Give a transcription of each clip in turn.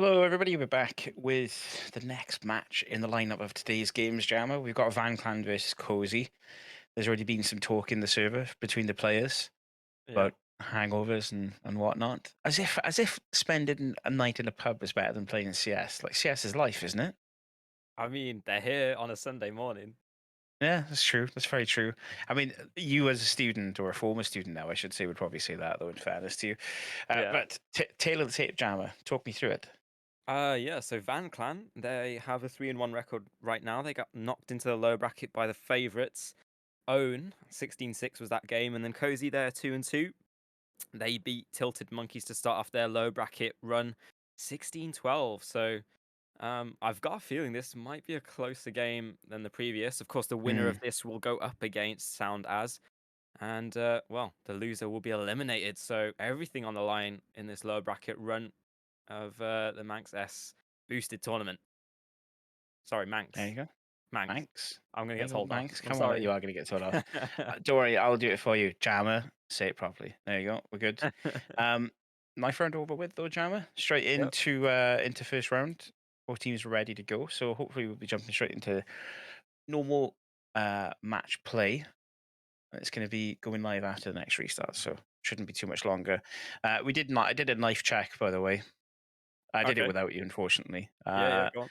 Hello, everybody. We're back with the next match in the lineup of today's games, Jammer. We've got Van Clan versus Cozy. There's already been some talk in the server between the players Yeah. about hangovers and whatnot. As if spending a night in a pub is better than playing CS. Like CS is life, isn't it? I mean, they're here on a Sunday morning. Yeah, that's true. That's very true. I mean, you as a student or a former student now, I should say, would probably say that, though. In fairness to you, Yeah. but tail of the tape, Jammer. Talk me through it. Yeah, so Van Clan, they have a 3-1 record right now. They got knocked into the low bracket by the favourites. Own 16-6 was that game, and then Cozy there 2-2. They beat Tilted Monkeys to start off their low bracket run 16-12. So I've got a feeling this might be a closer game than the previous. Of course, the winner of Mm. this will go up against Sound As. And well, the loser will be eliminated. So everything on the line in this lower bracket run of the Manx S boosted tournament. Sorry, There you Manx. go. Manx. Thanks. I'm gonna There get you go, told thanks. off. I'm Come on, you sorry. are going to get told off. Don't worry, I'll do it for you. Jammer, say it properly. There you go. We're good. Um, Knife round over with though, Jammer. Straight Yep. into first round. Both teams are ready to go, so hopefully we'll be jumping straight into normal match play. It's going to be going live after the next restart, so shouldn't be too much longer. We did not. I did a knife check, by the way. I did it Okay. without you, unfortunately. Yeah. Yeah. Go on.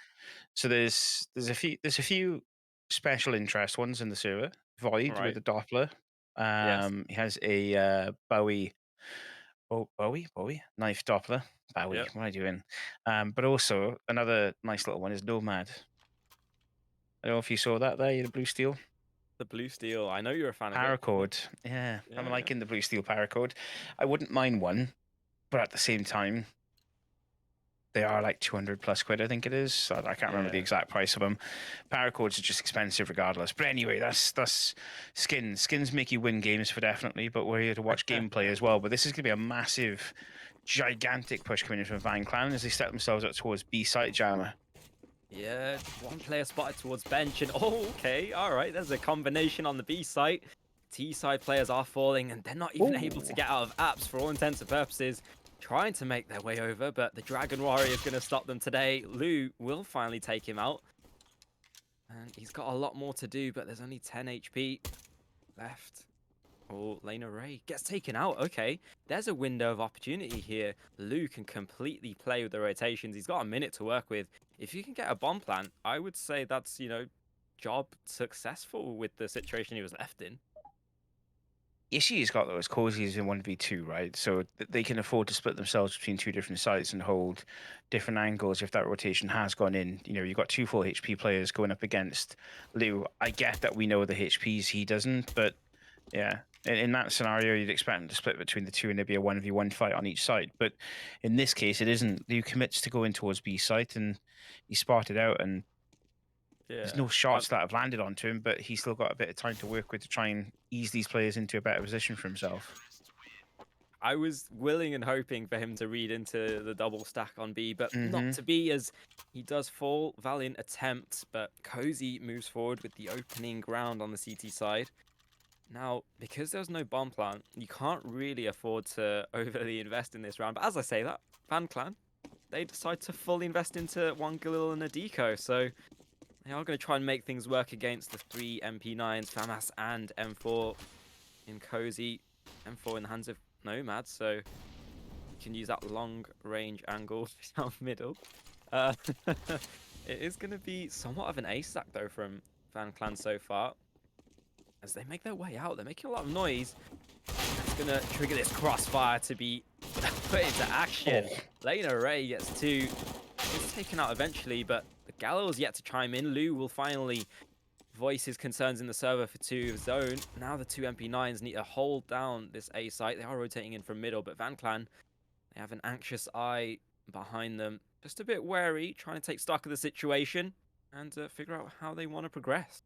So there's a few special interest ones in the server. All Void with right. a Doppler. Yes. He has a Bowie. Oh, Bowie knife Doppler. Bowie. Yep. What am I doing? But also another nice little one is Nomad. I don't know if you saw that there. The blue steel The blue steel. I know you're a fan of it. paracord. Yeah, I'm Yeah. Yeah. liking the blue steel paracord. I wouldn't mind one, but at the same time, they are like 200 plus quid, I think it is. I can't remember the Yeah. exact price of them. Paracords are just expensive regardless. But anyway, that's skins. Skins make you win games for definitely, but we're here to watch gameplay as well. But this is going to be a massive, gigantic push coming in from Van Clan as they step themselves up towards B site, Jammer. Yeah, one player spotted towards bench, and oh, okay, all right. There's a combination on the B site. T side players are falling, and they're not even able to Oh, get out of apps for all intents and purposes. Trying to make their way over, but the Dragon Warrior is going to stop them today. Lou will finally take him out, and he's got a lot more to do, but there's only 10 HP left. Oh, Lena Ray gets taken out. Okay, there's a window of opportunity here. Lou can completely play with the rotations. He's got a minute to work with. If you can get a bomb plant, I would say that's, job successful with the situation he was left in. issue he's got though is Cozy's in 1v2, right? So they can afford to split themselves between two different sites and hold different angles if that rotation has gone in. You know, you've got two full HP players going up against Lou. I get that we know the HPs, he doesn't, but yeah. In that scenario, you'd expect them to split between the two and there'd be a 1v1 fight on each side. But in this case, it isn't. Lou commits to going towards B site and he spotted out and there's Yeah. no shots that have landed onto him, but he's still got a bit of time to work with to try and ease these players into a better position for himself. I was willing and hoping for him to read into the double stack on B, but not Hmm. to be, as he does fall. Valiant attempt, but Cozy moves forward with the opening round on the CT side. Now, because there's no bomb plant, you can't really afford to overly invest in this round. But as I say that, Van Clan, they decide to fully invest into one Galil and a Deco, so they are going to try and make things work against the three MP9s, FAMAS and M4 in Cozy. M4 in the hands of Nomad, so you can use that long range angle down middle. Uh, it is going to be somewhat of an ace stack though from Van Clan so far. As they make their way out, they're making a lot of noise. That's going to trigger this crossfire to be put into Oh, action. Lena Ray gets two. It's taken out eventually, but the Gallo's yet to chime in. Lou will finally voice his concerns in the server for two of his own. Now the two MP9s need to hold down this A site. They are rotating in from middle, but Van Clan, they have an anxious eye behind them. Just a bit wary, trying to take stock of the situation and figure out how they want to progress.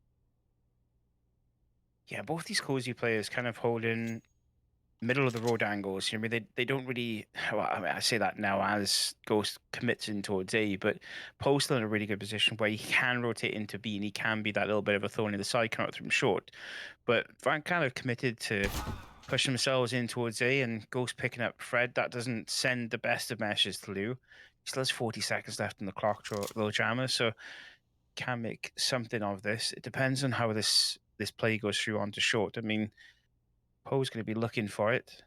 yeah, both these cozy players kind of hold in middle of the road angles. You know, I mean, they don't really. Well, I mean, I say that now as Ghost commits in towards A, but Poe's still in a really good position where he can rotate into B and he can be that little bit of a thorn in the side, coming out from short. But Van kind of committed to push themselves in towards A, and Ghost picking up Fred. That doesn't send the best of messages to Lou. Still has 40 seconds left on the clock, though, Jammer, so can make something of this. It depends on how this play goes through onto short. I mean, Poe's going to be looking for it.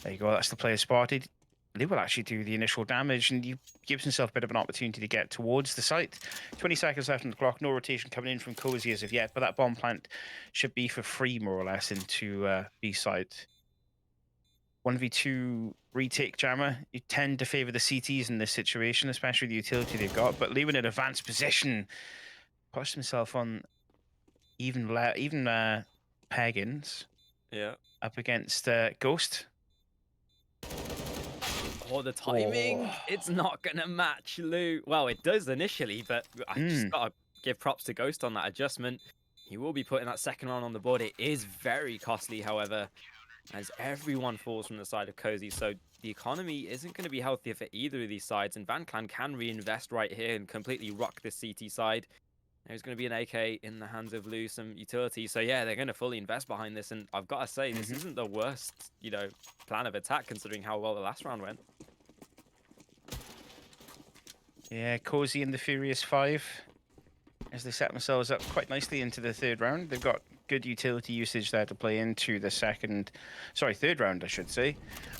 There you go. That's the player spotted. Lou will actually do the initial damage, and he gives himself a bit of an opportunity to get towards the site. 20 seconds left on the clock. No rotation coming in from Cozy as of yet, but that bomb plant should be for free, more or less, into B site. 1v2 retake Jammer. You tend to favor the CTs in this situation, especially the utility they've got, but Lou in an advanced position pushed himself on even Pagans Yeah. up against Ghost. Oh, the Oh. timing, it's not gonna match Lou. Well, it does initially, but I just gotta give props to Ghost on that adjustment. He will be putting that second round on the board. It is very costly, however, as everyone falls from the side of Cozy, so the economy isn't going to be healthier for either of these sides, and Van Clan can reinvest right here and completely rock this CT side. There's going to be an AK in the hands of Lou, some utility, so yeah, they're going to fully invest behind this, and I've got to say, this isn't the worst, plan of attack considering how well the last round went. Yeah, Cozy and the Furious Five, as they set themselves up quite nicely into the third round. They've got good utility usage there to play into the third round, I should say.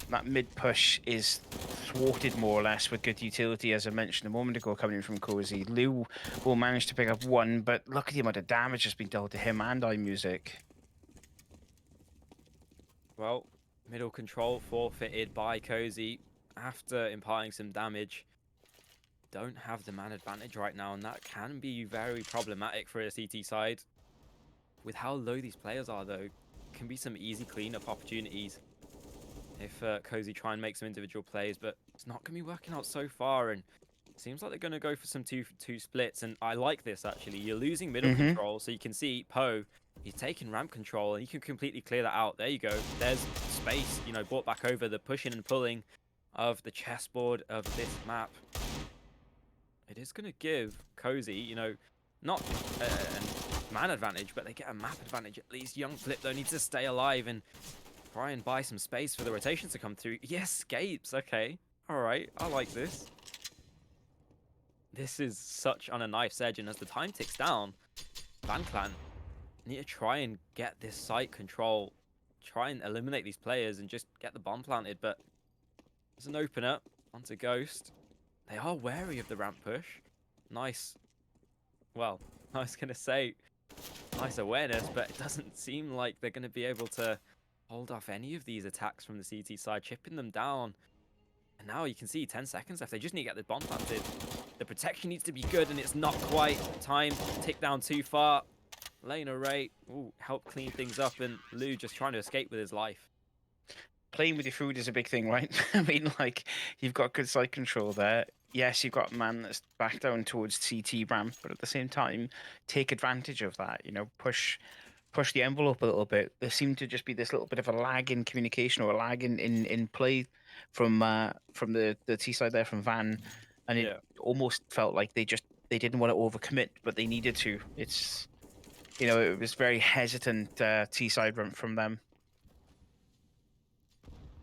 That mid push is thwarted more or less with good utility, as I mentioned a moment ago, coming in from Cozy. Lou will manage to pick up one, but look at the amount of damage that's been dealt to him and iMusic. Well, middle control forfeited by Cozy after imparting some damage. Don't have the man advantage right now, and that can be very problematic for a CT side. With how low these players are, though, can be some easy cleanup opportunities if Cozy try and make some individual plays, but it's not going to be working out so far, and it seems like they're going to go for some two splits, and I like this, actually. You're losing middle control, so you can see Poe, he's taking ramp control, and he can completely clear that out. There you go. There's space, brought back over the pushing and pulling of the chessboard of this map. It is going to give Cozy, not a man advantage, but they get a map advantage at least. Young Flip, though, needs to stay alive and try and buy some space for the rotations to come through. He escapes. Okay. All right. I like this. This is such on a knife's edge, and as the time ticks down, Van Clan need to try and get this site control, try and eliminate these players and just get the bomb planted, but there's an opener onto Ghost. They are wary of the ramp push. Nice. Well, I was going to say nice awareness, but it doesn't seem like they're going to be able to hold off any of these attacks from the CT side, chipping them down. And now you can see 10 seconds left. They just need to get the bomb planted. The protection needs to be good, and it's not quite. Time tick down too far. Lane array, help clean things up, and Lou just trying to escape with his life. Playing with your food is a big thing, right? I mean, like, you've got good side control there. Yes, you've got a man that's back down towards CT ramp, but at the same time, take advantage of that. Push the envelope a little bit. There seemed to just be this little bit of a lag in communication or a lag in play from the T side there from Van, and it almost felt like they didn't want to overcommit, but they needed to. It's it was very hesitant T side from them.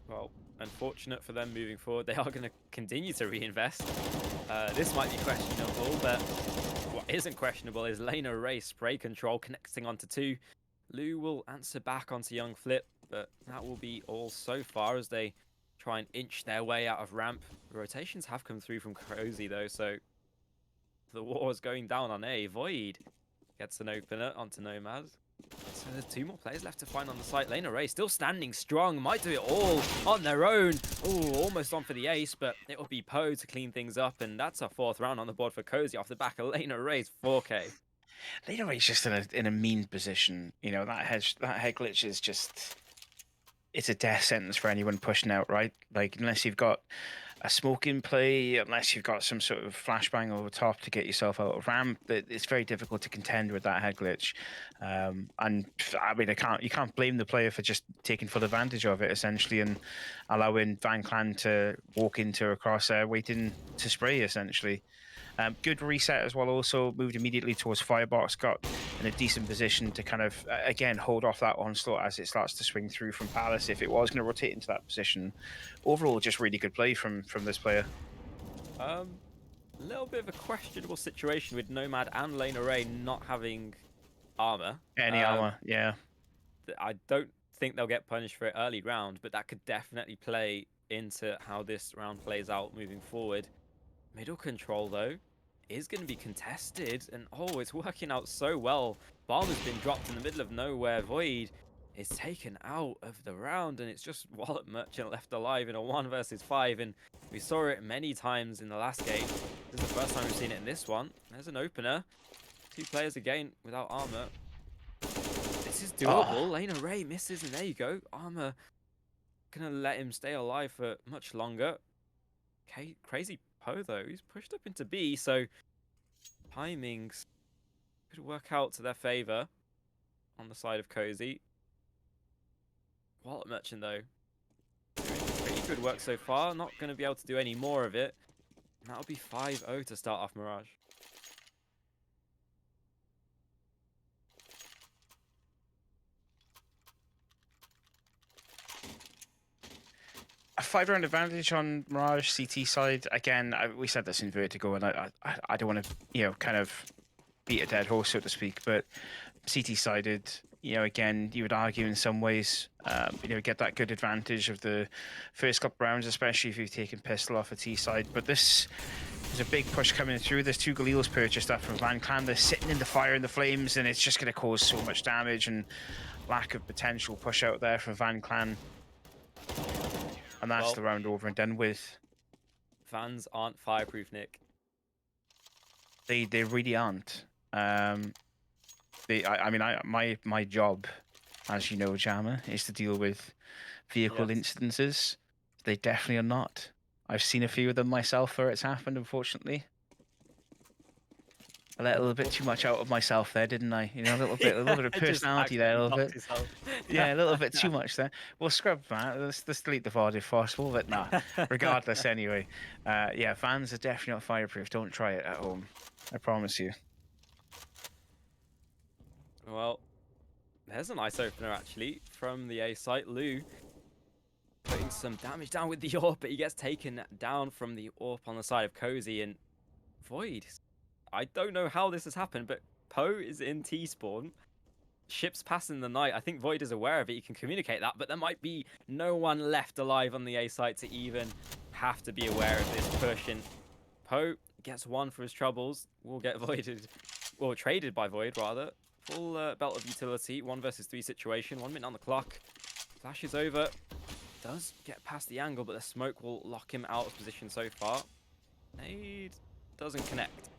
Well, unfortunate for them moving forward. They are going to continue to reinvest. This might be questionable, but what isn't questionable is lane array spray control connecting onto 2. Lou will answer back onto Young Flip, but that will be all so far as they try and inch their way out of ramp. The rotations have come through from Cozy, though, so the war is going down on A. Void gets an opener onto Nomad. So there's 2 more players left to find on the site. Lane Array still standing strong. Might do it all on their own. Oh, almost on for the ace, but it will be Poe to clean things up. And that's a 4th round on the board for Cozy off the back of Lane Array's 4K. Lane Array's just in a mean position. That head glitch is just... It's a death sentence for anyone pushing out, right? Like, unless you've got a smoke in play, unless you've got some sort of flashbang over top to get yourself out of ramp, it's very difficult to contend with that head glitch. And I mean, you can't blame the player for just taking full advantage of it essentially and allowing Van Clan to walk into a crosshair, waiting to spray essentially. Good reset as well. Also moved immediately towards Firebox, got in a decent position to kind of again hold off that onslaught as it starts to swing through from Palace if it was going to rotate into that position. Overall, just really good play from from this player. A little bit of a questionable situation with Nomad and Lena Ray not having armor. Any armor, yeah. I don't think they'll get punished for it early round, but that could definitely play into how this round plays out moving forward. Middle control, though, is going to be contested, and oh, it's working out so well. Bomb has been dropped in the middle of nowhere. Void is taken out of the round, and it's just Wallet Merchant left alive in a 1 versus 5, and we saw it many times in the last game. This is the first time we've seen it in this one. There's an opener. 2 players again without armor. This is doable. Oh, Lena Ray misses, and there you go. Armor gonna let him stay alive for much longer. Okay, crazy Poe though. He's pushed up into B, so timings could work out to their favor on the side of Cozy. Wallet Merchant though, doing pretty good work so far. Not gonna be able to do any more of it. And that'll be 5-0 to start off Mirage. a 5-round advantage on Mirage CT side. Again, we said this in Vertigo, and I don't want to, kind of beat a dead horse, so to speak, but CT sided, again, you would argue in some ways, get that good advantage of the first couple rounds, especially if you've taken pistol off a T side. But this is a big push coming through. There's 2 Galils purchased up from Van Clan. They're sitting in the fire and the flames, and it's just going to cause so much damage and lack of potential push out there from Van Clan. And that's the round over and done with. Fans aren't fireproof, Nick. They really aren't. My job, as you know, Jammer, is to deal with vehicle incidences. They definitely are not. I've seen a few of them myself where it's happened, unfortunately. I let a little bit too much out of myself there, didn't I? A little bit of personality there, a little bit. Yeah, a little bit too much there. We'll scrub that. Let's delete the VOD if possible, but nah. Regardless, anyway. Yeah, fans are definitely not fireproof. Don't try it at home. I promise you. Well, there's a nice opener actually from the A site. Lou putting some damage down with the AWP, but he gets taken down from the AWP on the side of Cozy, and Void. I don't know how this has happened, but Poe is in T-spawn. Ships passing the night. I think Void is aware of it. He can communicate that, but there might be no one left alive on the A site to even have to be aware of this push. And Poe gets 1 for his troubles. Will get voided, or traded by Void rather. Full belt of utility. 1 versus 3 situation. 1 minute on the clock. Flashes over. Does get past the angle, but the smoke will lock him out of position so far. Nade doesn't connect.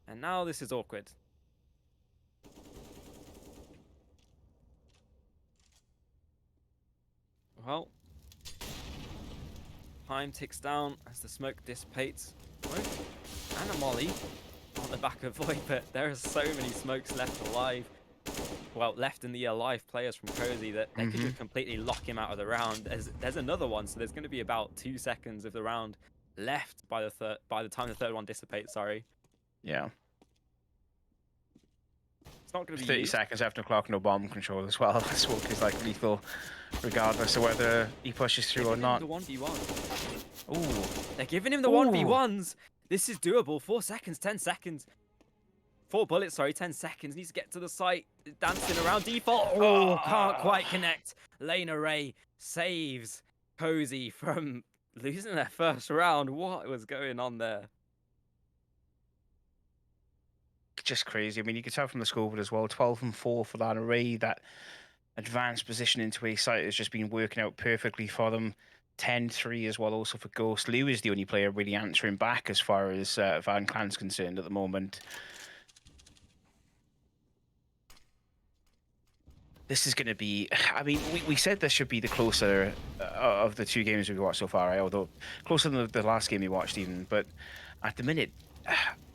And now this is awkward. Well, time ticks down as the smoke dissipates. And a molly on the back of Void, but there are so many smokes left alive. Well, left in the alive players from Cozy that they could just completely lock him out of the round. There's another one, so there's going to be about 2 seconds of the round left by the time the third one dissipates. Sorry. Yeah. It's not going to be 30 used. seconds after the clock, no bomb control as well. That smoke is like lethal, regardless of whether he pushes through or not. The 1v1. Ooh. They're giving him the 1v1s. This is doable. 4 seconds, 10 seconds. 4 bullets, sorry, 10 seconds. Needs to get to the site. Dancing around default. Oh, can't quite connect. Lena Ray saves Cozy from losing their first round. What was going on there? Just crazy. I mean, you could tell from the scoreboard as well, 12 and 4 for that array. That advanced position into A site has just been working out perfectly for them. 10-3 as well also for Ghost. Lou is the only player really answering back as far as Van Clan's concerned at the moment. This is going to be... I mean, we said this should be the closer of the 2 games we've watched so far, right? Although closer than the last game we watched even. But at the minute,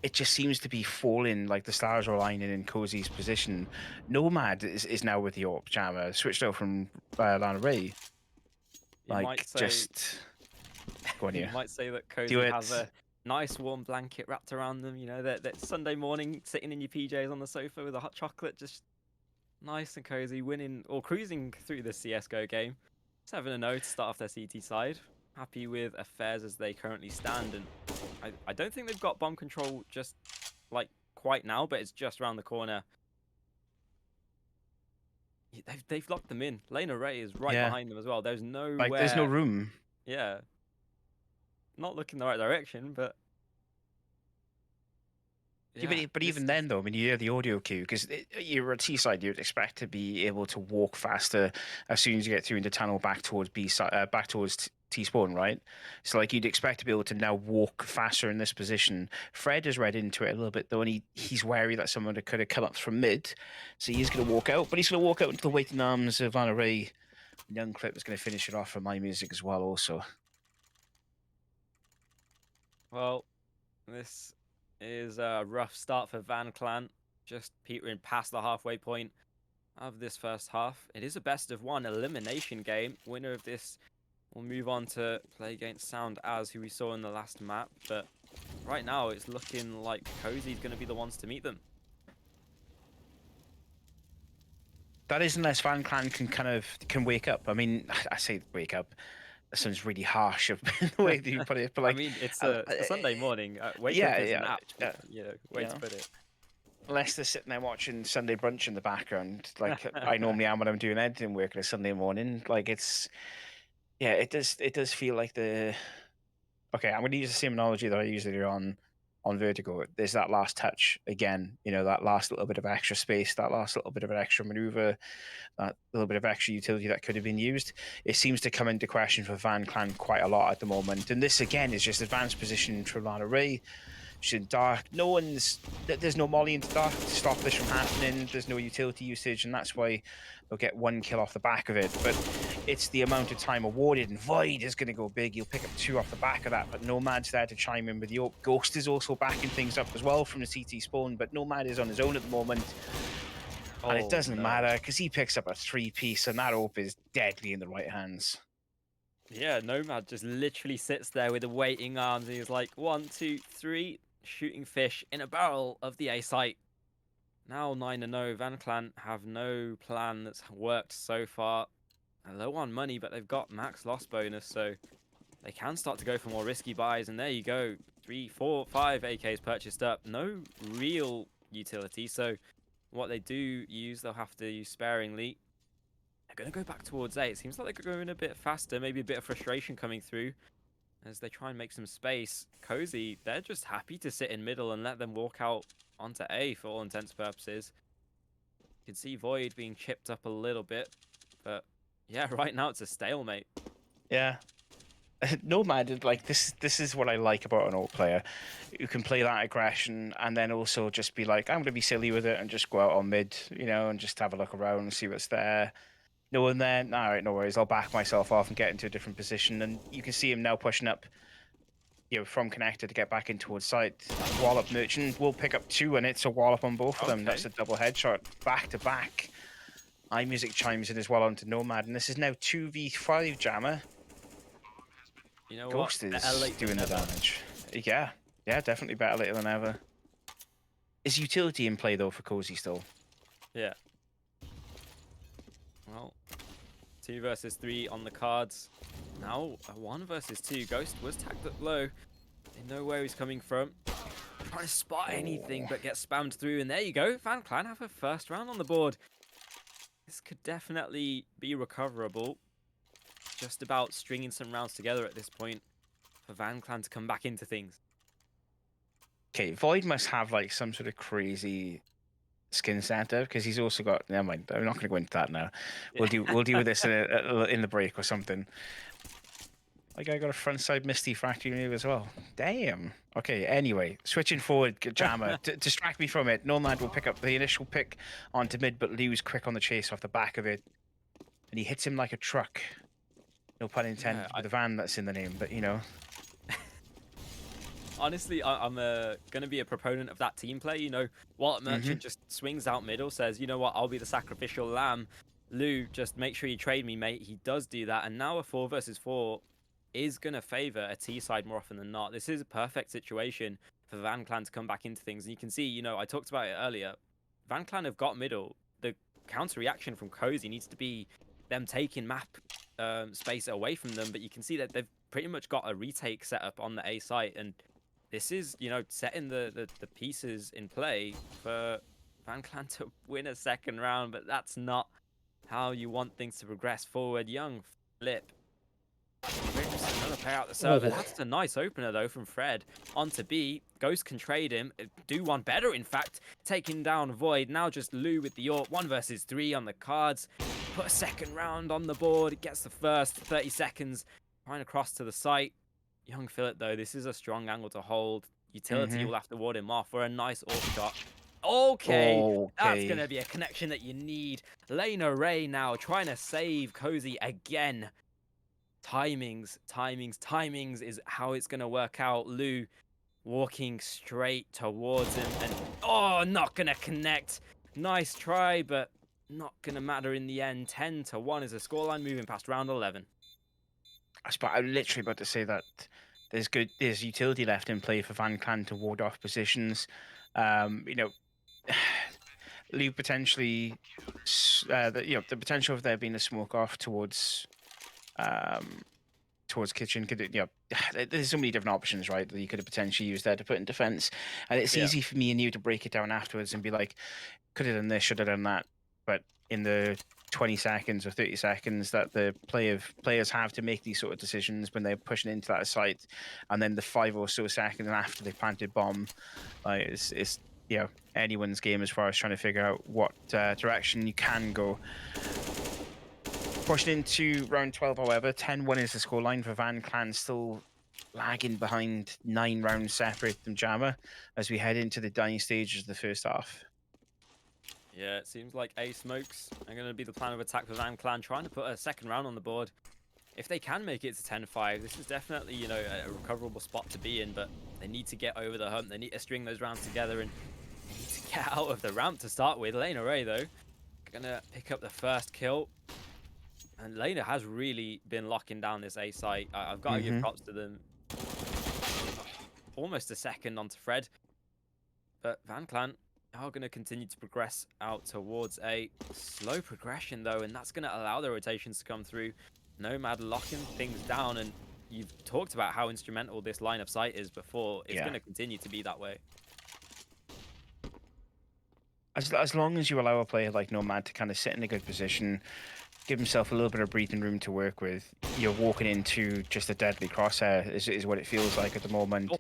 it just seems to be falling, like the stars are aligning in Cozy's position. Nomad is now with the AWP Jammer, switched out from Lana Ray. Like, just... Go on here. You might say that Cozy has a nice warm blanket wrapped around them, that Sunday morning, sitting in your PJs on the sofa with a hot chocolate, just nice and cozy, winning or cruising through the CSGO game. 7-0 to start off their CT side. happy with affairs as they currently stand, and I don't think they've got bomb control just like quite now, but it's just around the corner. They've locked them in. Lane Array is right Yeah, behind them as well. There's like there's no nowhere. room. Yeah, not looking the right direction, but Yeah, yeah, but this even is then, though, I mean, you hear the audio cue because you're at T-side, you'd expect to be able to walk faster as soon as you get through in the tunnel back towards B side, back towards T-spawn, right? So, like, you'd expect to be able to now walk faster in this position. Fred has read into it a little bit, though, and he's wary that someone could have come up from mid, so he's going to walk out, but he's going to walk out into the waiting arms of Van Ray. Young Clip is going to finish it off for my music as well, also. well, this is a rough start for Van Clan. Just petering past the halfway point of this first half. It is a best of one elimination game. Winner of this will move on to play against Sound As, who we saw in the last map. But right now, it's looking like Cozy's going to be the ones to meet them. That is unless Van Clan can wake up. I mean, I say wake up. That sounds really harsh of the way that you put it, but I like, mean, it's uh, a uh, Sunday morning. Wake up yeah, is an yeah, apt, uh, you way to know, put it. unless they're sitting there watching Sunday brunch in the background, like I normally am when I'm doing editing work on a Sunday morning. Like yeah, it does feel like the okay. I'm going to use the same analogy that I used earlier on Vertigo. There's that last touch again. That last little bit of extra space, that last little bit of an extra maneuver, that little bit of extra utility that could have been used. It seems to come into question for Van Clan quite a lot at the moment. And this again is just advanced position for Lana Ray. She's in dark. There's no Molly into dark to stop this from happening. There's no utility usage, and that's why they'll get one kill off the back of it. But it's the amount of time awarded, and Void is going to go big. He'll pick up two off the back of that, but Nomad's there to chime in with the AWP. Ghost is also backing things up as well from the CT spawn, but Nomad is on his own at the moment. And it Oh doesn't no. matter because he picks up a three-piece, and that AWP is deadly in the right hands. Yeah, Nomad just literally sits there with the waiting arms and he's like, 1, 2, 3, shooting fish in a barrel of the A site. Now 9-0, Van Clan have no plan that's worked so far. They're low on money, but they've got max loss bonus, so they can start to go for more risky buys. And there you go, 3, 4, 5 AKs purchased up. No real utility, so what they do use, they'll have to use sparingly. They're going to go back towards A. It seems like they're going a bit faster, maybe a bit of frustration coming through as they try and make some space. Cozy, they're just happy to sit in middle and let them walk out onto A for all intents and purposes. You can see Void being chipped up a little bit, but yeah, right now it's a stalemate. Yeah. Nomad, like this is what I like about an alt player who can play that aggression and then also just be like, I'm going to be silly with it and just go out on mid, and just have a look around and see what's there. No one there. All right, no worries. I'll back myself off and get into a different position. And you can see him now pushing up, from connector to get back in towards site. Wallop Merchant will pick up two, and it's a wallop on both of them. That's Okay. a double headshot back to back. iMusic chimes in as well onto Nomad, and this is now 2v5 Jammer. You know what? Ghost Better is late than doing the never. damage. Yeah, yeah, definitely better later than ever. Is utility in play though for Cozy still? Yeah. Well, 2 versus 3 on the cards. Now, a 1 versus 2. Ghost was tagged up low. They know where he's coming from. Trying to spot anything, Oh, but get spammed through. And there you go. Van Clan have a first round on the board. This could definitely be recoverable. Just about stringing some rounds together at this point for Van Clan to come back into things. okay. Void must have like some sort of crazy skin center because he's also got. Never mind. I'm not going to go into that now. We'll deal with this in the break or something. Like I got a frontside Misty factory move as well. Damn. Okay. Anyway, switching forward, Jammer. Distract me from it. Nomad will pick up the initial pick onto mid, but Liu's quick on the chase off the back of it, and he hits him like a truck. No pun Yeah, intended with the van that's in the name, but honestly, I'm gonna be a proponent of that team play. Walt Mm-hmm. Merchant just swings out middle, says, "You know what? I'll be the sacrificial lamb." Lou, just make sure you trade me, mate. He does do that, and now a 4 versus 4 is gonna favor a T side more often than not. This is a perfect situation for Van Clan to come back into things, and you can see, I talked about it earlier. Van Clan have got middle. The counter reaction from Cozy needs to be them taking map space away from them, but you can see that they've pretty much got a retake set up on the A site, and this is, setting the pieces in play for Van Clan to win a second round, but that's not how you want things to progress forward. Young Flip rips another player out the server. Oh. That's a nice opener, though, from Fred. On to B. Ghost can trade him. Do one better, in fact. Taking down Void. Now just Lou with the AWP. 1 versus 3 on the cards. Put a second round on the board. Gets the first. 30 seconds. Trying to cross to the site. Young Philip, though, this is a strong angle to hold. Utility Mm-hmm. will have to ward him off for a nice AWP shot. Okay, that's going Okay. to be a connection that you need. Lena Ray now trying to save Cozy again. Timings is how it's going to work out. Lou walking straight towards him and, oh, not going to connect. Nice try, but not going to matter in the end. 10-1 is the scoreline moving past round 11. I'm literally about to say that there's utility left in play for Van Clan to ward off positions. You know, Lou potentially, the potential of there being a smoke off towards kitchen could, there's so many different options, right, that you could have potentially used there to put in defense. And it's Yeah. easy for me and you to break it down afterwards and be like, could have done this, should have done that. But in the 20 seconds or 30 seconds that the players have to make these sort of decisions when they're pushing into that site, and then the 5 or so seconds after they planted bomb, it's anyone's game as far as trying to figure out what direction you can go. Pushing into round 12, however, 10-1 is the scoreline for Van Clan, still lagging behind 9 rounds separate from Jammer as we head into the dying stages of the first half. Yeah, it seems like A smokes are going to be the plan of attack for Van Clan, trying to put a second round on the board. If they can make it to 10-5, this is definitely, a recoverable spot to be in, but they need to get over the hump. They need to string those rounds together, and they need to get out of the ramp to start with. Lena Ray, though, gonna pick up the first kill. And Lena has really been locking down this A site. I've got to give props to them. Almost a second onto Fred. But Van Clan are going to continue to progress out towards a slow progression, though, and that's going to allow the rotations to come through. Nomad locking things down, and you've talked about how instrumental this line of sight is before. It's going to continue to be that way. As long as you allow a player like Nomad to kind of sit in a good position, give himself a little bit of breathing room to work with, you're walking into just a deadly crosshair, is what it feels like at the moment. Oh.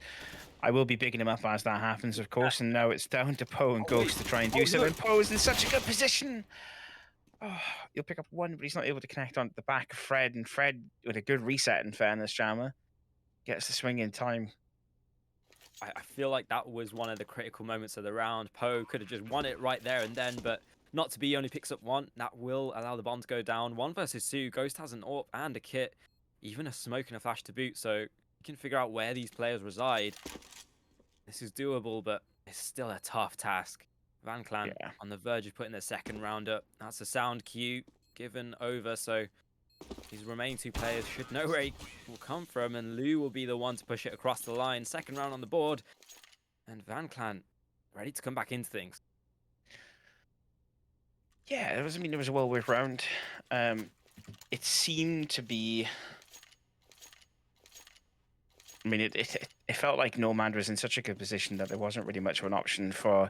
I will be bigging him up as that happens, of course, and now it's down to Poe and Ghost to try and do something. Poe's in such a good position. Oh, he'll pick up one, but he's not able to connect on the back of Fred, and Fred, with a good reset in fairness, Jammer, gets the swing in time. I feel like that was one of the critical moments of the round. Poe could have just won it right there and then, but not to be, only picks up one. That will allow the bomb to go down. 1 versus 2. Ghost has an AWP and a kit, even a smoke and a flash to boot, so you can figure out where these players reside. This is doable, but it's still a tough task. Van Clan on the verge of putting their second round up. That's a sound cue given over, so these remaining 2 players should know where he will come from, and Lou will be the one to push it across the line. Second round on the board, and Van Clan ready to come back into things. Yeah, it was a well-worked round. It seemed to be... I mean, it felt like Nomad was in such a good position that there wasn't really much of an option for,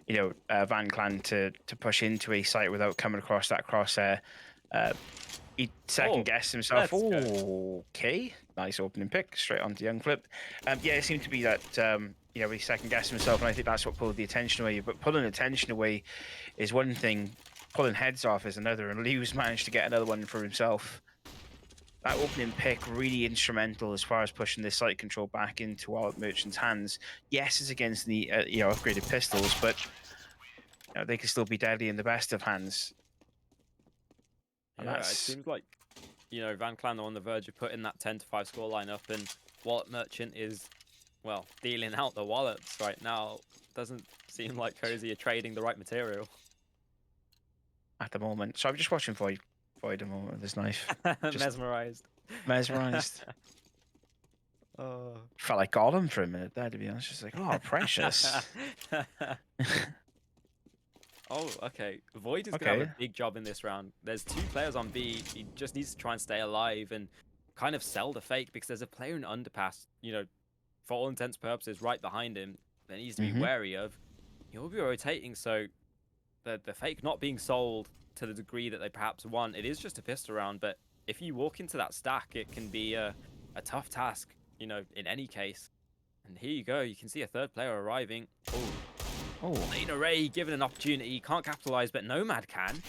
Van Clan to push into a site without coming across that crosshair. He second-guessed himself. Okay, nice opening pick, straight onto Young Flip. Yeah, it seemed to be that, he second-guessed himself, and I think that's what pulled the attention away. But pulling attention away is one thing, pulling heads off is another, and Liu's managed to get another one for himself. That opening pick really instrumental as far as pushing this site control back into Wallet Merchant's hands. Yes, it's against the upgraded pistols, but they can still be deadly in the best of hands. Yeah, it seems like Van Clan are on the verge of putting that 10-5 scoreline up, and Wallet Merchant is, well, dealing out the wallets right now. Doesn't seem like Cozy are trading the right material at the moment. So I'm just watching Void a moment with his knife. Mesmerized. Oh. Felt like Gollum for a minute there, to be honest. Just like, oh, precious. Oh, okay. Void is going to have a big job in this round. There's 2 players on B. He just needs to try and stay alive, and kind of sell the fake because there's a player in underpass, for all intents and purposes, right behind him that needs to be Mhm. wary of. He'll be rotating, so the fake not being sold to the degree that they perhaps want, it is just a pistol round, but if you walk into that stack, it can be a tough task, in any case. And here you go, you can see a third player arriving. Oh, Oh. Lane Array given an opportunity, can't capitalize, but Nomad can.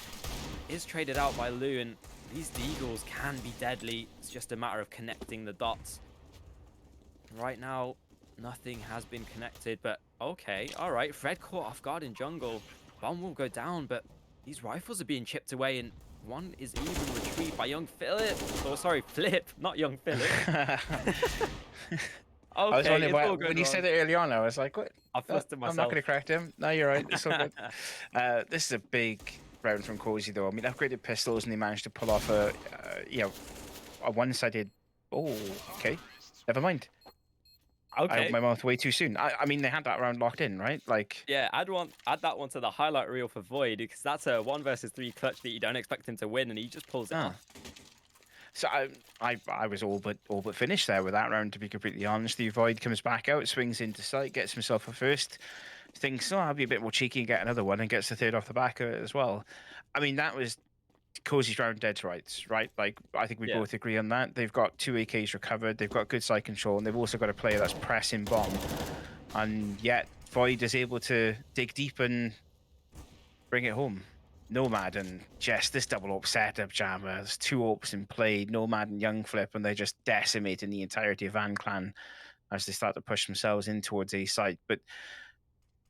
Is traded out by Lu, and these Deagles can be deadly. It's just a matter of connecting the dots. Right now, nothing has been connected, but okay, all right. Fred caught off guard in jungle. Bomb will go down, but these rifles are being chipped away, and one is even retrieved by young Philip. Oh, sorry, Flip, not young Philip. I was Okay, wondering it's why all when going you said wrong. it early on, I was like, "What? I No, flustered I'm not going to myself. correct him." No, you're right. It's all good. This is a big round from Cozy, though. I mean, upgraded pistols, and they managed to pull off a one-sided. Oh, okay. Never mind. I opened Okay. my mouth way too soon. I mean, they had that round locked in, right? Like, Yeah, add that one to the highlight reel for Void because that's a 1 versus 3 clutch that you don't expect him to win, and he just pulls it ah. off. So I was all but finished there with that round. To be completely honest, the Void comes back out, swings into sight, gets himself a first. Thinks, oh, I'll be a bit more cheeky and get another one, and gets the third off the back of it as well. I mean, that was Cozy's round dead to rights, right? Like, I think we Yeah. both agree on that. They've got two AKs recovered, they've got good side control, and they've also got a player that's pressing bomb. And yet, Void is able to dig deep and bring it home. Nomad and Jess, this double op setup, Jammer. There's two ops in play, Nomad and Young Flip, and they're just decimating the entirety of Van Clan as they start to push themselves in towards A site. But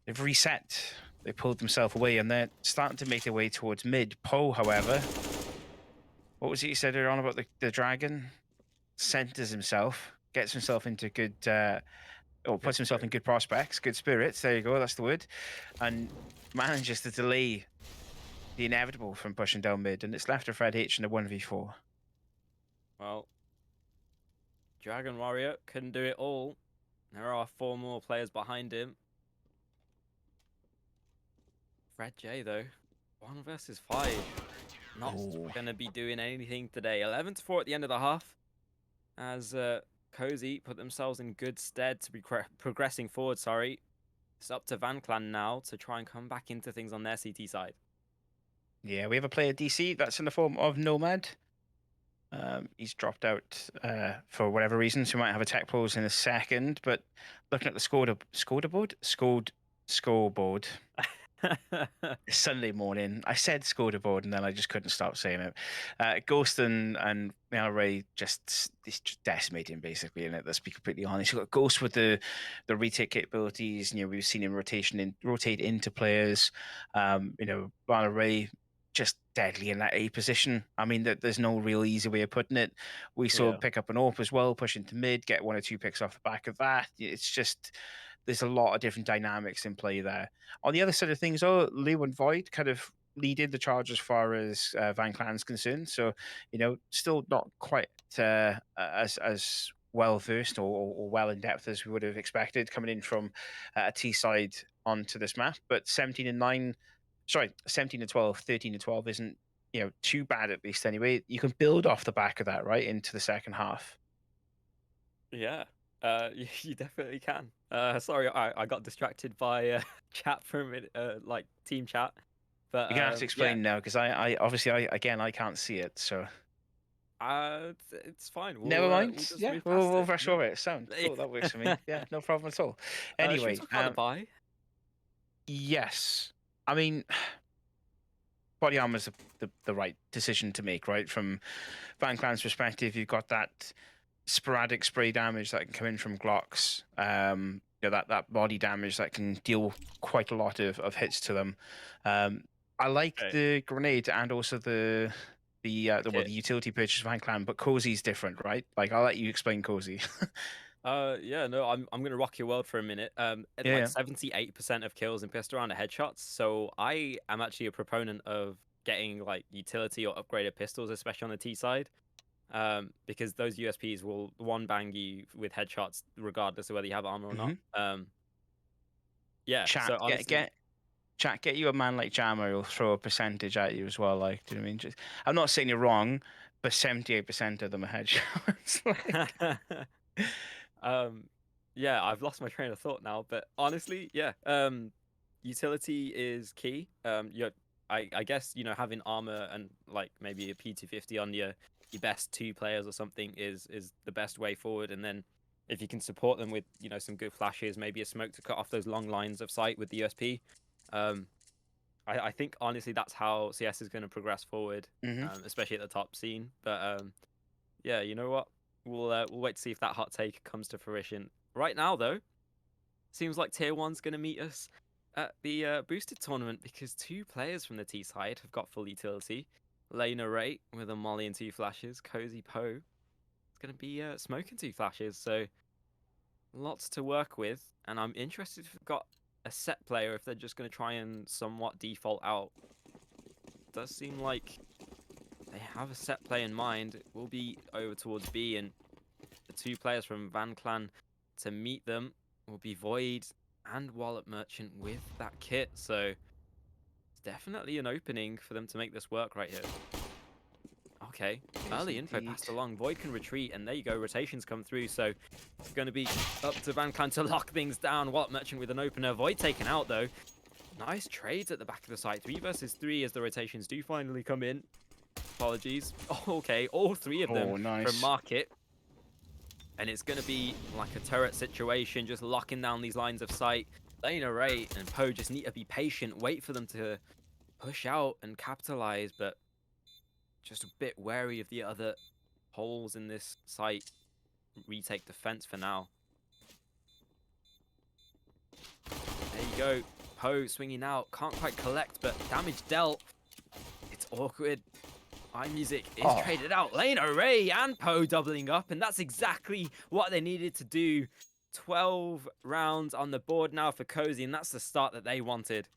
they've reset. They pulled themselves away and they're starting to make their way towards mid. Poe, however, what was it you said earlier on about the dragon? Centers himself, gets himself into good, or Good puts himself in spirit. good prospects, good spirits. There you go, that's the word. And manages to delay the inevitable from pushing down mid. And it's left a Fred H in a 1v4. Well, Dragon Warrior couldn't do it all. There are 4 more players behind him. Fred J though, 1 versus 5. Not Oh, gonna be doing anything today. 11-4 at the end of the half, as Cozy put themselves in good stead to be progressing forward. Sorry, it's up to Van Clan now to try and come back into things on their CT side. yeah, we have a player DC that's in the form of Nomad. He's dropped out for whatever reason, so we might have a tech pause in a second. But looking at the scoreboard. It's Sunday morning. I said scoreboard, and then I just couldn't stop saying it. Ghost and Ray just it's just decimating basically in it. Let's be completely honest. You've got Ghost with the retake capabilities. We've seen him rotate into players. Ray just deadly in that A position. I mean, there's no real easy way of putting it. We saw him Yeah. pick up an AWP as well, push into mid, get one or two picks off the back of that. It's just there's a lot of different dynamics in play there. On the other side of things, though, Leo and Void kind of leading the charge as far as Van Clan's concerned. So, still not quite as well versed or well in depth as we would have expected coming in from a T side onto this map. But 17-9, sorry, 17-12, 13-12 isn't too bad at least anyway. You can build off the back of that right into the second half. Yeah, you definitely can. Sorry, I got distracted by chat for a minute, like team chat. But You're gonna have to yeah, explain now because I obviously I can't see it. So it's fine. never We'll mind. just Yeah, move we'll, past we'll it. rush No. over it. Sound cool. That works for me. Yeah, no problem at all. Should we Anyway, talk about the buy? yes. I mean, body armor is the right decision to make, right? From Van Clan's perspective, you've got that sporadic spray damage that can come in from Glocks. That body damage that can deal quite a lot of hits to them. I like Okay. the grenade and also the Kit. utility purchase of Van Clan, but Cozy's different, right? Like I'll let you explain Cozy. Yeah, no, I'm gonna rock your world for a minute. At Yeah, like yeah. 78% of kills in pistol round are headshots, so I am actually a proponent of getting like utility or upgraded pistols, especially on the T side. Because those USPs will one bang you with headshots regardless of whether you have armor or not. hmm Yeah. Chat, So honestly, get you a man like Jammer who'll throw a percentage at you as well. Like, do you know what I mean? I'm not saying you're wrong, but 78% of them are headshots. Like, Um, yeah, I've lost my train of thought now, but honestly, yeah, utility is key. I guess having armor and like maybe a P250 on your best two players or something is the best way forward. And then if you can support them with some good flashes, maybe a smoke to cut off those long lines of sight with the USP. Um, I think honestly that's how CS is going to progress forward, mhm. especially at the top scene. But yeah, you know what? We'll wait to see if that hot take comes to fruition. Right now, though, seems like Tier One's going to meet us at the boosted tournament because two players from the T side have got full utility. Lena Ray with a molly and two flashes. Cozy Poe is going to be smoking two flashes. So lots to work with, and I'm interested if we've got a set player if they're just going to try and somewhat default out. Does seem like they have a set play in mind. It will be over towards B, and the two players from Van Clan to meet them will be Void and Wallet Merchant with that kit. So it's definitely an opening for them to make this work right here. Okay, It is early info indeed. passed along. Void can retreat, and there you go. Rotations come through, so it's going to be up to Van Clan to lock things down. Wallet Merchant with an opener. Void taken out, though. Nice trades at the back of the site. 3 versus 3 as the rotations do finally come in. Apologies. Okay, all three of them Oh, from nice. Market. And it's going to be like a turret situation, just locking down these lines of sight. Lane Ray and Poe just need to be patient, wait for them to push out and capitalize, but just a bit wary of the other holes in this site. Retake defense for now. There you go. Poe swinging out, can't quite collect, but damage dealt. It's awkward. iMusic is Oh, traded out. Lane Ray and Poe doubling up, and that's exactly what they needed to do. 12 rounds on the board now for Cozy, and that's the start that they wanted.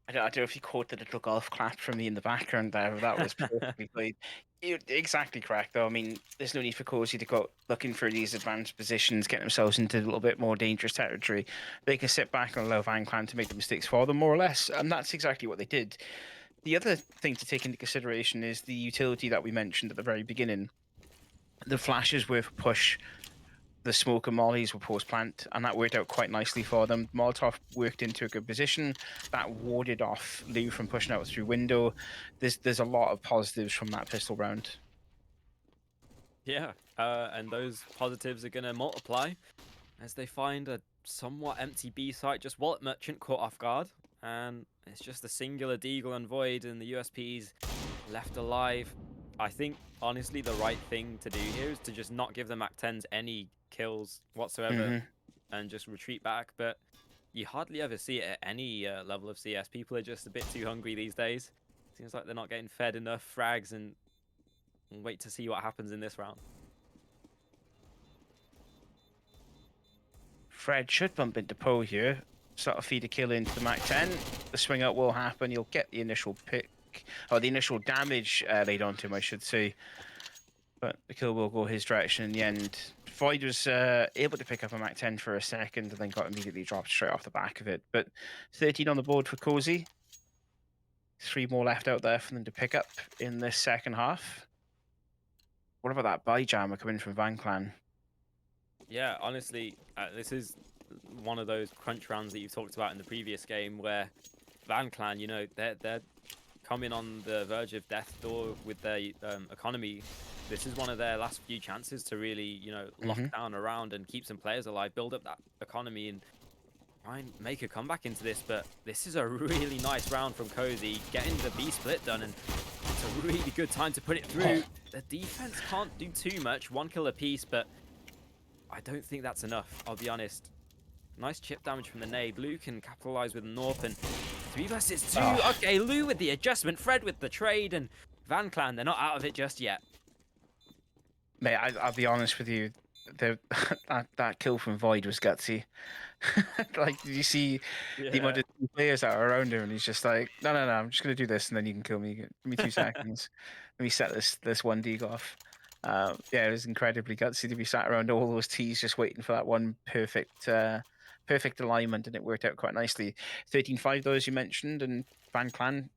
I don't know if you caught the little golf clap from me in the background there. That was perfectly played. You're exactly correct, though. I mean, there's no need for Cozy to go looking for these advanced positions, get themselves into a little bit more dangerous territory. They can sit back and allow Van Clan to make the mistakes for them, more or less. And that's exactly what they did. The other thing to take into consideration is the utility that we mentioned at the very beginning. The flashes were for push, the smoke and mollies were post plant, and that worked out quite nicely for them. Molotov worked into a good position that warded off Liu from pushing out through window. There's a lot of positives from that pistol round. Yeah, and those positives are going to multiply as they find a somewhat empty B site, just Wallet Merchant caught off guard, and it's just a singular Deagle and Void, and the USPs left alive. I think, honestly, the right thing to do here is to just not give the MAC-10s any kills whatsoever Mm-hmm. and just retreat back, but you hardly ever see it at any level of CS. People are just a bit too hungry these days. Seems like they're not getting fed enough frags, and we'll wait to see what happens in this round. Fred should bump into Poe here. Sort of feed a kill into the Mac 10. The swing out will happen. You'll get the initial pick, or the initial damage laid onto him, I should say. But the kill will go his direction in the end. Void was able to pick up a Mac 10 for a second and then got immediately dropped straight off the back of it. But 13 on the board for Cozy. 3 more left out there for them to pick up in this second half. What about that buy jammer coming from Van Clan? Yeah, honestly, this is one of those crunch rounds that you've talked about in the previous game where Van Clan, they're coming on the verge of death's door with their economy. This is one of their last few chances to really, lock Mm-hmm. down a round and keep some players alive, build up that economy, and try and make a comeback into this. But this is a really nice round from Cozy, getting the B split done, and it's a really good time to put it through. The defense can't do too much, 1 kill apiece, but I don't think that's enough, I'll be honest. Nice chip damage from the nade. Lou can capitalize with North, and 3 versus 2. Oh, Okay, Lou with the adjustment, Fred with the trade, and Van Clan, they're not out of it just yet. mate, I'll be honest with you. The that kill from Void was gutsy. Like, did you see the amount Yeah. of players that are around him? And he's just like, no, no, no, I'm just gonna do this, and then you can kill me. Give me 2 seconds. Let me set this one dig off. Yeah, it was incredibly gutsy to be sat around all those tees just waiting for that one perfect alignment, and it worked out quite nicely. 13-5 though, as you mentioned, and Van Clan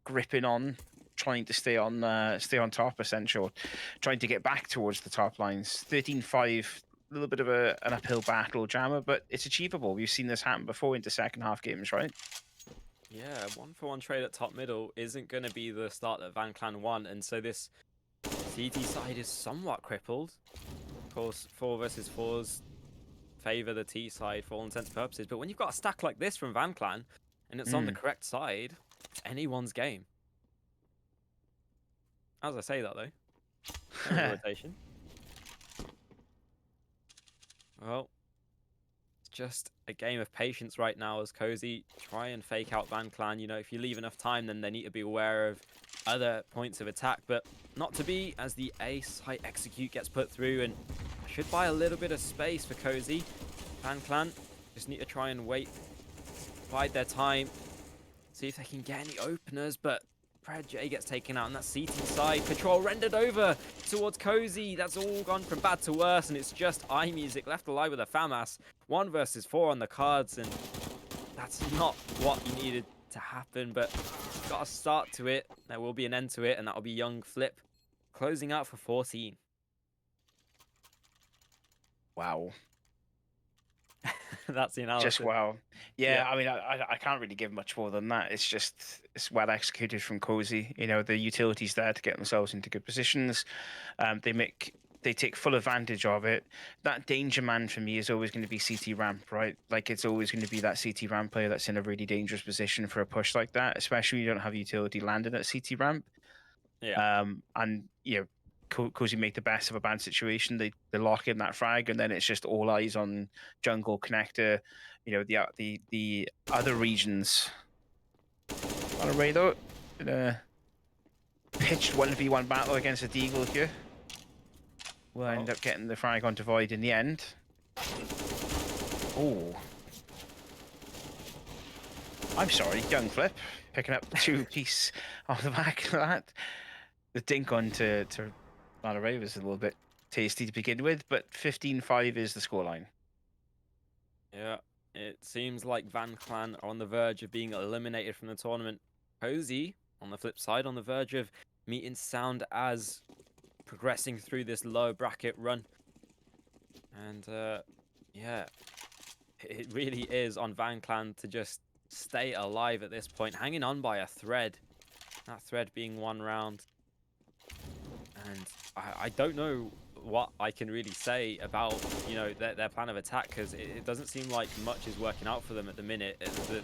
gripping on. trying to stay on top, essentially, trying to get back towards the top lines. 13-5, a little bit of an uphill battle, Jammer, but it's achievable. We've seen this happen before into second half games, right? Yeah, 1-for-1 trade at top middle isn't going to be the start that Van Clan won, and so this CT side is somewhat crippled. Of course, 4 versus 4s favor the T side for all intents and purposes, but when you've got a stack like this from Van Clan, and it's on the Mm. correct side, it's anyone's game. As I say that, though, there's a rotation. Well, it's just a game of patience right now as Cozy try and fake out Van Clan. You know, if you leave enough time, then they need to be aware of other points of attack, but not to be, as the ace high execute gets put through, and should buy a little bit of space for Cozy. Van Clan just need to try and wait, bide their time, see if they can get any openers, but Fred J gets taken out, and that CT side control rendered over towards Cozy. That's all gone from bad to worse, and it's just iMusic left alive with a FAMAS. 1 versus 4 on the cards, and that's not what you needed to happen, but got a start to it. There will be an end to it, and that'll be Young Flip closing out for 14. Wow. That's the Just analysis. wow. Yeah. Yeah, I mean, I can't really give much more than that. It's well executed from Cozy. You know, the utility's there to get themselves into good positions. They take full advantage of it. That danger man for me is always going to be CT ramp, right? Like it's always going to be that CT ramp player that's in a really dangerous position for a push like that, especially when you don't have utility landed at CT ramp. Yeah. And you know, Cozy make the best of a bad situation. They lock in that frag, and then it's just all eyes on jungle connector. You know, the other regions on a radar in a pitched 1v1 battle against a Deagle here. We'll Oh, end up getting the frag onto Void in the end. Oh, I'm sorry, Young Flip picking up the 2-piece off the back of that. The dink onto Monterey was a little bit tasty to begin with, but 15-5 is the scoreline. yeah. It seems like Van Clan are on the verge of being eliminated from the tournament. Cozy, on the flip side, on the verge of meeting Sound as progressing through this low bracket run. And yeah, it really is on Van Clan to just stay alive at this point, hanging on by a thread. That thread being 1 round. And I don't know what I can really say about, you know, their plan of attack, because it doesn't seem like much is working out for them at the minute.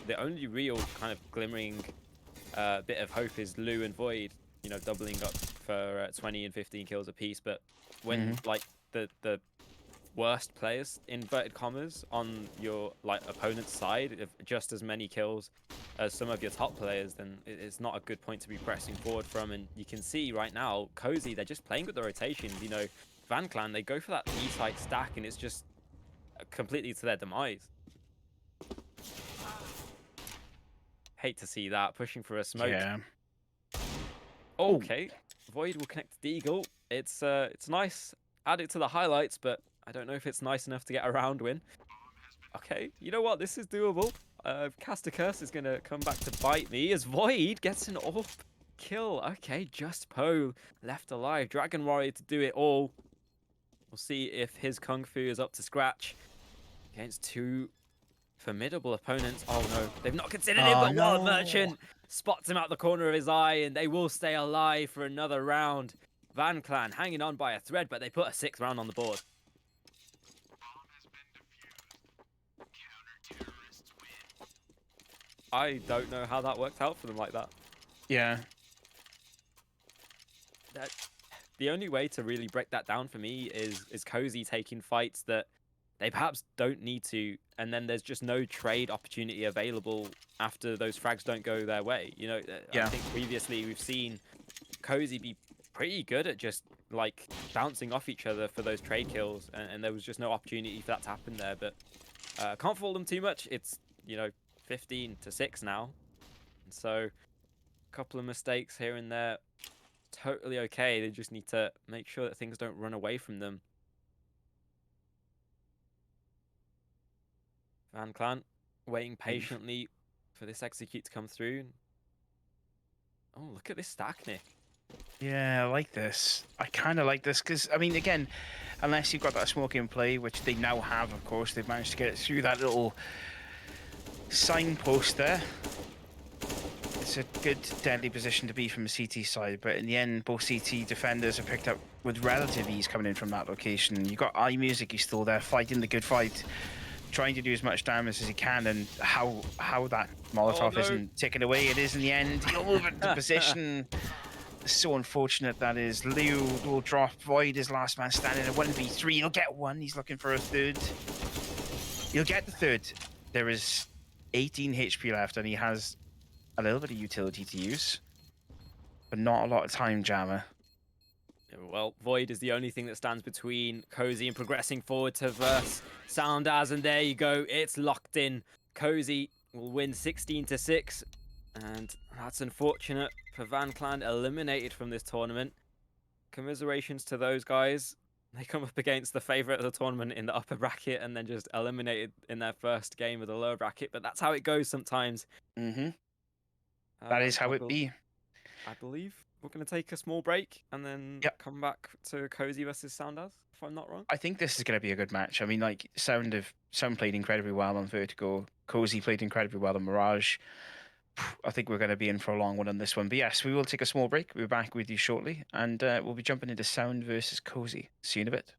The only real kind of glimmering bit of hope is Lou and Void, you know, doubling up for 20 and 15 kills apiece. But when like the worst players, inverted commas, on your like opponent's side of just as many kills as some of your top players, then it's not a good point to be pressing forward from. And you can see right now, Cozy, they're just playing with the rotations. You know, Van Clan, they go for that B-side stack, and it's just completely to their demise. Hate to see that, pushing for a smoke. Yeah. Oh, Okay, Void will connect to Deagle. It's nice, add it to the highlights, but I don't know if it's nice enough to get a round win. Okay, you know what? This is doable. Cast a Curse is going to come back to bite me as Void gets an AWP kill. Okay, just Poe left alive. Dragon Warrior to do it all. We'll see if his Kung Fu is up to scratch against 2 formidable opponents. Oh no, they've not considered him, oh but Wild no. Merchant spots him out the corner of his eye, and they will stay alive for another round. Van Clan hanging on by a thread, but they put a 6th round on the board. I don't know how that worked out for them like that. Yeah. That the only way to really break that down for me is Cozy taking fights that they perhaps don't need to, and then there's just no trade opportunity available after those frags don't go their way. You know, I Yeah. think previously we've seen Cozy be pretty good at just like bouncing off each other for those trade kills, and there was just no opportunity for that to happen there. But can't fault them too much. It's, you know, 15-6 now, and so a couple of mistakes here and there, totally okay. They just need to make sure that things don't run away from them. Van Clan waiting patiently for this execute to come through. Oh, look at this stack, Nick. Yeah, I like this. I kind of like this because, I mean, again, unless you've got that smoke in play, which they now have, of course, they've managed to get it through that little signpost there. It's a good, deadly position to be from the CT side, but in the end, both CT defenders are picked up with relative ease coming in from that location. You got iMusic, he's still there fighting the good fight, trying to do as much damage as he can, and how that Oh, Molotov no. isn't taken away, it is in the end. He'll move into position. So unfortunate that is. Liu will drop. Void is last man standing. A 1v3. He'll get one. He's looking for a third. He'll get the third. There is 18 HP left, and he has a little bit of utility to use, but not a lot of time, Jammer. Well, Void is the only thing that stands between Cozy and progressing forward to verse Soundaz, and there you go. It's locked in. Cozy will win 16-6, and that's unfortunate for Van Clan, eliminated from this tournament. Commiserations to those guys. They come up against the favorite of the tournament in the upper bracket and then just eliminated in their first game of the lower bracket. But that's how it goes sometimes. That is I, how it bel be. I believe we're going to take a small break and then Yep. come back to Cozy versus Soundaz, if I'm not wrong. I think this is going to be a good match. I mean, like, Sound played incredibly well on Vertigo. Cozy played incredibly well on Mirage. I think we're going to be in for a long one on this one. But yes, we will take a small break. We'll be back with you shortly, and we'll be jumping into Sound versus Cozy. See you in a bit.